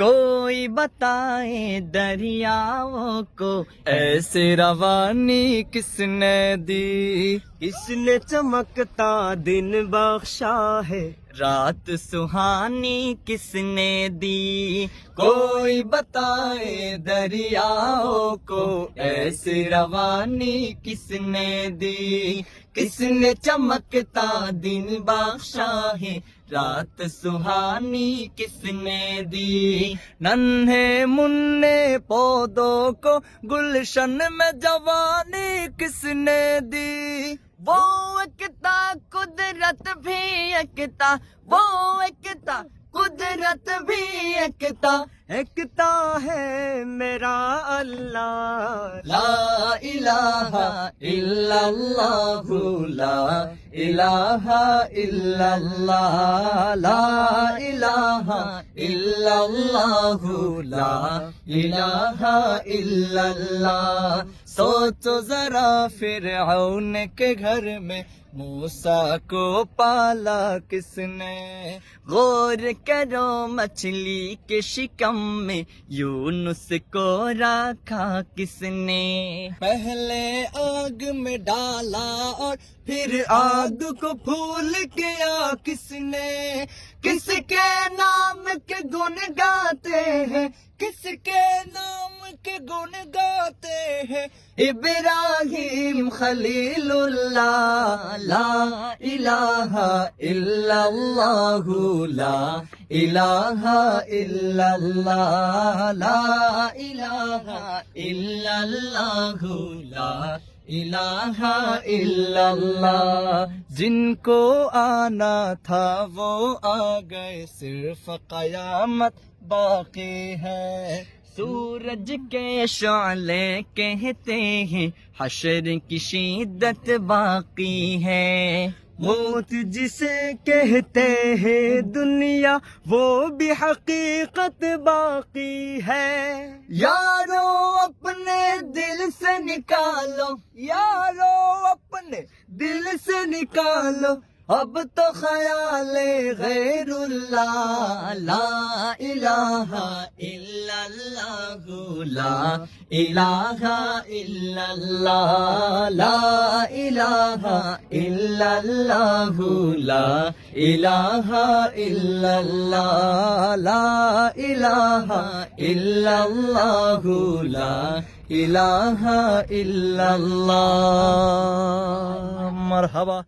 کوئی بتائے دریاؤں کو ایسے روانی کس نے دی، کس نے چمکتا دن بخشا ہے، رات سہانی کس نے دی، کوئی بتائے دریاؤں کو ایسی روانی کس نے دی، کس نے چمکتا دن بخشا ہے، رات سہانی کس نے دی، ننھے مننے پودوں کو گلشن میں جوانی کس نے دی، وہ ایکتا قدرت بھی ایکتا، وہ ایکتا قدرت بھی ایکتا، ایکتا ہے میرا اللہ، لا الہ الا اللہ، لا الہ الا اللہ، لا الہ الا اللہ، لا الہ الا اللہ۔ سوچو ذرا فرعون کے گھر میں موسیٰ کو پالا کس نے، غور کرو مچھلی کے شکم میں یونس کو رکھا کس نے، پہلے آگ میں ڈالا اور پھر آگ کو پھول کیا کس نے، کس کے نام کے گن گاتے ہیں، کس کے نام کے گن گاتے ہیں، ابراہیم خلیل اللہ، لا الہ الا اللہ، لا الہ الا اللہ، لا الہ الا اللہ، لا الہ الا اللہ۔ جن کو آنا تھا وہ آ گئے، صرف قیامت باقی ہے، سورج کے شعلے کہتے ہیں حشر کی شدت باقی ہے، موت جسے کہتے ہیں دنیا وہ بھی حقیقت باقی ہے، یارو اپنے دل سے نکالو، یارو اپنے دل سے نکالو اب تو خیال غیر اللہ، لا الہ الا اللہ، لا الہ الا اللہ، لا الہ الا اللہ، لا الہ الا اللہ، لا الہ الا اللہ، لا الہ الا اللہ۔ مرحبا۔